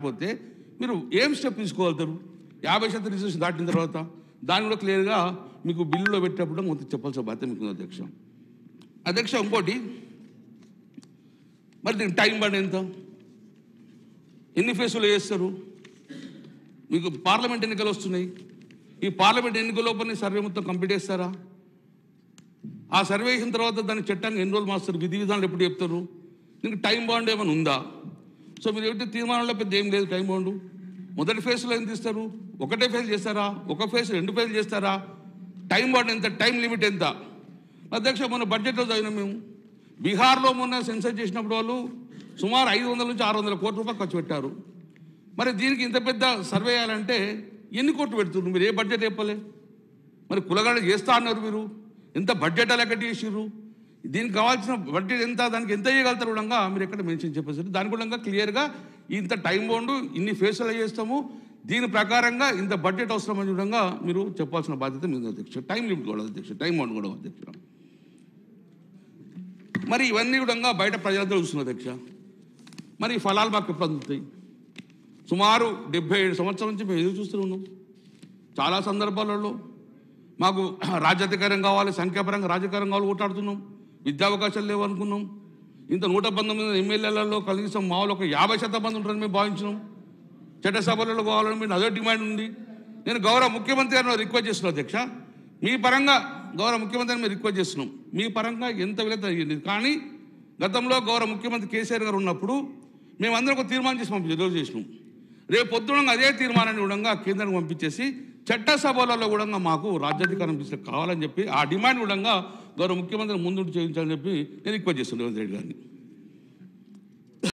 దాటకపోతే మీరు ఏం step తీసుకోగలుగుతారు? 50% reservation దాటిన తర్వాత దాన్ని కూడా క్లియర్గా మీకు బిల్లులో పెట్టేటప్పుడు మొత్తం చెప్పాల్సిన బాధ్యత మీకు అధ్యక్ష. అధ్యక్ష ఇంకోటి, మరి దీనికి టైం బాండ్ ఎంత, ఎన్ని ఫేసులు చేస్తారు? మీకు పార్లమెంట్ ఎన్నికలు వస్తున్నాయి, ఈ పార్లమెంట్ ఎన్నికల లోపల సర్వే మొత్తం కంప్లీట్ చేస్తారా? ఆ సర్వే చేసిన తర్వాత దాన్ని చట్టాన్ని ఎన్ని రోజులు మాస్తారు? విధి విధానాలు ఎప్పుడు చెప్తారు? దీనికి టైం బాండ్ ఏమైనా ఉందా? సో మీరు ఏమిటి తీర్మానంలో పెద్ద ఏం లేదు టైం బాండు. మొదటి ఫేజ్లో ఎంత ఇస్తారు? ఒకటే ఫేజ్ చేస్తారా? ఒక ఫేజ్ 2 ఫేజ్ చేస్తారా? టైం బాండ్ ఎంత? టైం లిమిట్ ఎంత? అధ్యక్ష మొన్న బడ్జెట్లో చదివినాం మేము, బీహార్లో మొన్న సెన్సస్ చేసినప్పుడు వాళ్ళు సుమారు 500 నుంచి 600 కోట్ల రూపాయలు ఖర్చు పెట్టారు. మరి దీనికి ఇంత పెద్ద సర్వే చేయాలంటే ఎన్ని కోట్లు పెడుతున్నారు? మీరు ఏ బడ్జెట్ చెప్పలే, మరి కులగాళ్ళు చేస్తా అన్నారు మీరు, ఎంత బడ్జెట్ అలా కట్టి చేసిర్రు? దీనికి కావాల్సిన బడ్జెట్ ఎంత, దానికి ఎంత చేయగలుగుతారు కూడా మీరు ఎక్కడ మెన్షన్ చెప్పేసారు. దాని కూడా క్లియర్గా ఇంత టైం బాండ్ ఇన్ని ఫేసులు చేస్తాము, దీని ప్రకారంగా ఇంత బడ్జెట్ అవసరం అని కూడా మీరు చెప్పాల్సిన బాధ్యత మీద అధ్యక్ష. టైం లిమిట్ కూడా అధ్యక్ష, టైం బాండ్ కూడా అధ్యక్ష. మరి ఇవన్నీ కూడా బయట ప్రజలంతా చూస్తున్నారు అధ్యక్ష. మరి ఫలాలు మాకు ఎప్పుడు అందుతాయి? సుమారు 77 సంవత్సరాల నుంచి మేము ఎదురు చూస్తూ ఉన్నాం. చాలా సందర్భాలలో మాకు రాజ్యాధికారం కావాలి, సంఖ్యాపరంగా రాజకీయం కావాలి కొట్లాడుతున్నాం, విద్యా అవకాశాలు లేవు అనుకున్నాం. ఇంత 119 ఎమ్మెల్యేలలో కనీసం మామూలు ఒక 50% మంది ఉంటారని మేము భావించినాం. చట్టసభలలో కావాలని మీరు అదే డిమాండ్ ఉంది. నేను గౌరవ ముఖ్యమంత్రి గారిని రిక్వెస్ట్ చేస్తున్నాను అధ్యక్ష, మీ పరంగా గౌరవ ముఖ్యమంత్రి గారిని మేము రిక్వెస్ట్ చేస్తున్నాం, మీ పరంగా ఎంత వీలైతే అయ్యింది. కానీ గతంలో గౌరవ ముఖ్యమంత్రి కేసీఆర్ గారు ఉన్నప్పుడు మేమందరం ఒక తీర్మానం చేసి పంపించి చేసినాం. రేపు పొద్దున అదే తీర్మానాన్ని కూడా కేంద్రానికి పంపించేసి చట్టసభలలో కూడా మాకు రాజ్యాధికారం కావాలని చెప్పి ఆ డిమాండ్ కూడా గౌరవ ముఖ్యమంత్రి ముందు చేయించాలని చెప్పి నేను రిక్వెస్ట్ చేస్తున్నాను రేవంత్ రెడ్డి గారిని.